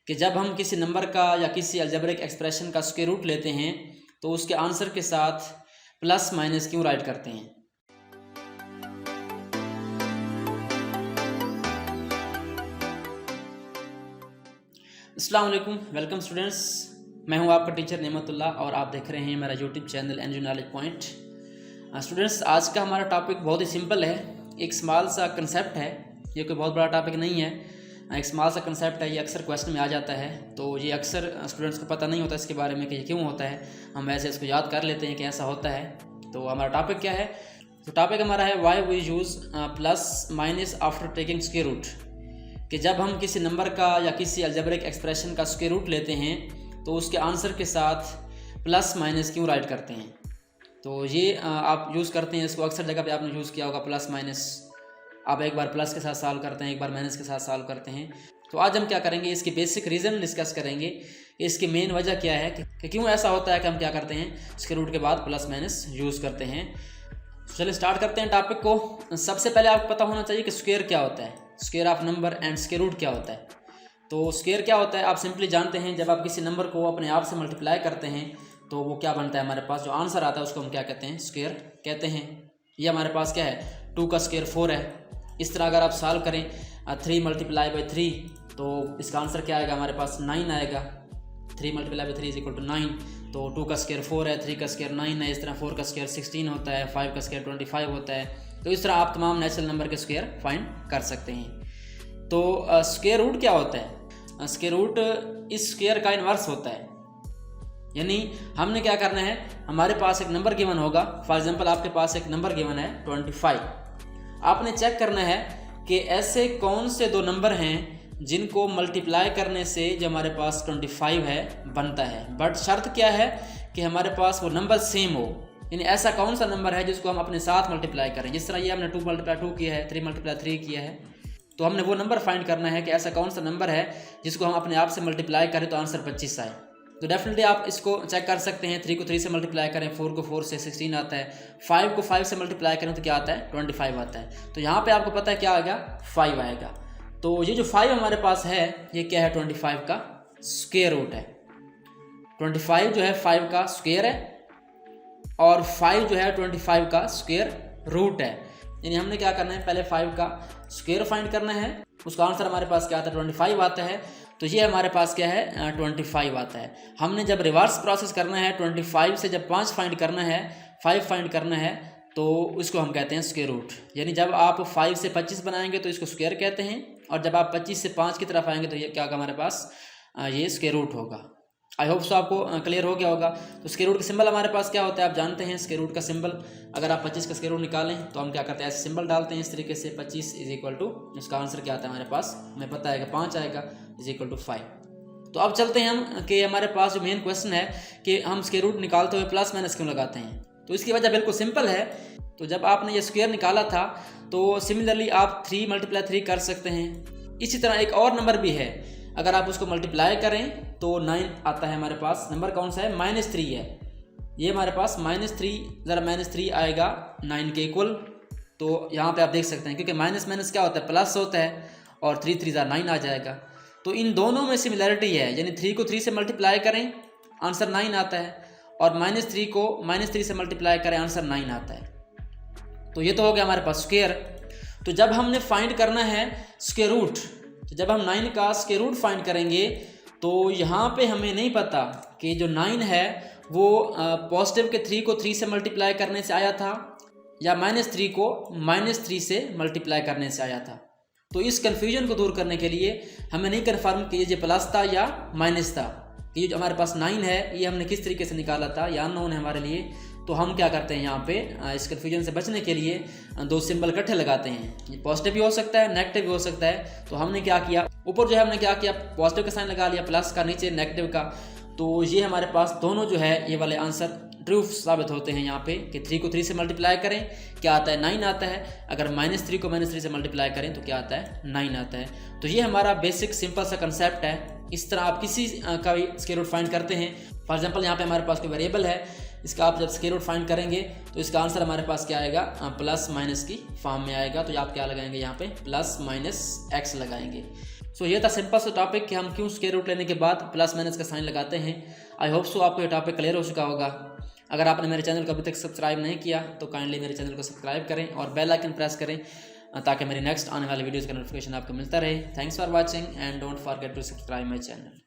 कि जब हम किसी नंबर का या किसी अलजेब्रिक एक्सप्रेशन का स्क्वायर रूट लेते हैं तो उसके आंसर के साथ प्लस माइनस क्यों राइट करते हैं। अस्सलाम वालेकुम, वेलकम स्टूडेंट्स। मैं हूं आपका टीचर नेमतुल्लाह और आप देख रहे हैं मेरा YouTube channel NG knowledge point. Students, आज का हमारा टॉपिक बहुत ही सिंपल है। एक स्मॉल सा कंसेप्ट है, ये कोई बहुत बड़ा टॉपिक नहीं है। एक स्मॉल सा कंसेप्ट है, ये अक्सर क्वेश्चन में आ जाता है, तो ये अक्सर स्टूडेंट्स को पता नहीं होता इसके बारे में कि ये क्यों होता है। हम वैसे इसको याद कर लेते हैं कि ऐसा होता है। तो हमारा टॉपिक क्या है? तो टॉपिक हमारा है why we use plus minus after taking square root, कि जब हम किसी नंबर का या किसी अलजेब्रिक एक्सप्रेशन का स्क्वायर रूट लेते हैं तो उसके आंसर के साथ प्लस माइनस क्यों राइट करते हैं। तो ये आप यूज़ करते हैं इसको, अक्सर जगह पे आपने यूज़ किया होगा प्लस माइनस। आप एक बार प्लस के साथ सॉल्व करते हैं, एक बार माइनस के साथ सॉल्व करते हैं। तो आज हम क्या करेंगे, इसकी बेसिक रीज़न डिस्कस करेंगे, इसकी मेन वजह क्या है कि क्यों ऐसा होता है कि हम क्या करते हैं स्क्वायर रूट के बाद प्लस माइनस यूज़ करते हैं। चलिए स्टार्ट करते हैं टॉपिक को। सबसे पहले आपको पता होना चाहिए कि स्क्वायर क्या होता है, square of number and square root क्या होता है। तो स्क्वायर क्या होता है आप सिंपली जानते हैं, जब आप किसी नंबर को अपने आप से मल्टीप्लाई करते हैं तो वो क्या बनता है, हमारे पास जो आंसर आता है उसको हम क्या कहते हैं, स्क्वायर कहते हैं। ये हमारे पास क्या है, 2 का स्क्वायर 4 है। इस तरह अगर आप सॉल्व करें 3 मल्टीप्लाई बाई 3 तो इसका आंसर क्या आएगा, हमारे पास 9 आएगा। 3 multiply by 3 is equal to 9। तो 2 का स्क्वायर 4 है, 3 का स्क्वायर 9 है। इस तरह 4 का स्क्वायर 16 होता है, 5 का स्क्वायर 25 होता है। तो इस तरह आप तमाम नेचुरल नंबर के स्क्वायर फाइंड कर सकते हैं। तो स्क्वायर रूट क्या होता है? स्क्वायर रूट इस स्क्वायर का इन्वर्स होता है। यानी हमने क्या करना है, हमारे पास एक नंबर गिवन होगा। फॉर एग्जांपल आपके पास एक नंबर गिवन है 25। आपने चेक करना है कि ऐसे कौन से दो नंबर हैं जिनको मल्टीप्लाई करने से जो हमारे पास 25 है बनता है। बट शर्त क्या है कि हमारे पास वो नंबर सेम हो। यानी ऐसा कौन सा नंबर है जिसको हम अपने साथ मल्टीप्लाई करें। जिस तरह ये हमने 2 मल्टीप्लाई 2 किया है, 3 मल्टीप्लाई 3 किया है, तो हमने वो नंबर फाइंड करना है कि ऐसा कौन सा नंबर है जिसको हम अपने आप से मल्टीप्लाई करें तो आंसर 25 आए। तो डेफिनेटली आप इसको चेक कर सकते हैं। 3 को 3 से मल्टीप्लाई करें, 4 को 4 से 16 आता है, 5 को 5 से मल्टीप्लाई करें तो क्या आता है, 25 आता है। तो यहाँ पे आपको पता है क्या आएगा, 5 आएगा। तो ये जो 5 हमारे पास है ये क्या है, 25 का स्क्वायर रूट है। 25 जो है 5 का स्क्वायर है और 5 जो है 25 का स्क्वायर रूट है। यानी हमने क्या करना है, पहले 5 का स्क्वायर फाइंड करना है, उसका आंसर हमारे पास क्या आता है, 25 आता है। तो ये हमारे पास क्या है, 25 आता है। हमने जब रिवर्स प्रोसेस करना है, 25 से जब 5 फाइंड करना है, 5 फाइंड करना है, तो इसको हम कहते हैं स्क्वायर रूट। यानी जब आप 5 से 25 बनाएंगे तो इसको स्क्वायर कहते हैं, और जब आप 25 से 5 की तरफ आएंगे तो ये क्या होगा, हमारे पास ये स्क्वायर रूट होगा। आई होप सो आपको क्लियर हो गया होगा। तो स्क्वायर रूट का सिंबल हमारे पास क्या होता है आप जानते हैं। स्क्वायर रूट का सिंबल, अगर आप 25 का स्क्वायर रूट निकालें तो हम क्या करते हैं, ऐसे सिंबल डालते हैं इस तरीके से। 25 इज इक्वल टू, इसका आंसर क्या आता है हमारे पास, हमें पता है कि 5 आएगा, इज इक्वल टू 5। तो अब चलते हैं हम कि हमारे पास जो मेन क्वेश्चन है कि हम स्क्वायर रूट निकालते हुए प्लस माइनस क्यों लगाते हैं। तो इसकी वजह बिल्कुल सिंपल है। तो जब आपने ये स्क्वायर निकाला था तो सिमिलरली आप 3 मल्टीप्लाई 3 कर सकते हैं। इसी तरह एक और नंबर भी है, अगर आप उसको मल्टीप्लाई करें तो 9 आता है हमारे पास। नंबर कौन सा है, -3 है। ये हमारे पास -3, ज़रा -3 आएगा 9 के इक्वल। तो यहाँ पे आप देख सकते हैं, क्योंकि माइनस माइनस क्या होता है, प्लस होता है, और 3 3 9 आ जाएगा। तो इन दोनों में सिमिलैरिटी है। यानी 3 को 3 से मल्टीप्लाई करें आंसर 9 आता है, और -3 को -3 से मल्टीप्लाई करें आंसर 9 आता है। तो ये तो हो गया हमारे पास स्क्वायर। तो जब हमने फाइंड करना है स्क्वायर रूट, तो जब हम 9 का स्क्वायर रूट फाइंड करेंगे तो यहाँ पे हमें नहीं पता कि जो 9 है वो पॉजिटिव के 3 को 3 से मल्टीप्लाई करने से आया था या -3 को -3 से मल्टीप्लाई करने से आया था। तो इस कन्फ्यूजन को दूर करने के लिए हमें नहीं कन्फर्म कि ये प्लस था या माइनस था, कि ये जो हमारे पास 9 है ये हमने किस तरीके से निकाला था, या अननोन है हमारे लिए। तो हम क्या करते हैं यहाँ पे इस कन्फ्यूजन से बचने के लिए 2 सिंबल इकट्ठे लगाते हैं। ये पॉजिटिव भी हो सकता है, नेगेटिव भी हो सकता है। तो हमने क्या किया, ऊपर जो है हमने क्या किया, पॉजिटिव का साइन लगा लिया प्लस का, नीचे नेगेटिव का। तो ये हमारे पास दोनों जो है ये वाले आंसर ट्रू साबित होते हैं यहाँ पे, कि 3 को 3 से मल्टीप्लाई करें क्या आता है, 9 आता है। अगर -3 को -3 से मल्टीप्लाई करें तो क्या आता है, 9 आता है। तो ये हमारा बेसिक सिंपल सा कंसेप्ट है। इस तरह आप किसी का भी स्क्वायर रूट फाइंड करते हैं। फॉर एग्जांपल यहाँ पे हमारे पास कोई वेरिएबल है, इसका आप जब स्क्वायर रूट फाइंड करेंगे तो इसका आंसर हमारे पास क्या आएगा, प्लस माइनस की फॉर्म में आएगा। तो आप क्या लगाएंगे यहाँ पे, प्लस माइनस एक्स लगाएंगे। सो ये था सिंपल सा टॉपिक कि हम क्यों स्क्वायर रूट लेने के बाद प्लस माइनस का साइन लगाते हैं। आई होप सो आपको ये टॉपिक क्लियर हो चुका होगा। अगर आपने मेरे चैनल को अभी तक सब्सक्राइब नहीं किया तो काइंडली मेरे चैनल को सब्सक्राइब करें और बेल आइकन प्रेस करें ताकि मेरी नेक्स्ट आने वाले वीडियोज़ का नोटिफिकेशन आपको मिलता रहे। Thanks for watching and don't forget to subscribe my channel.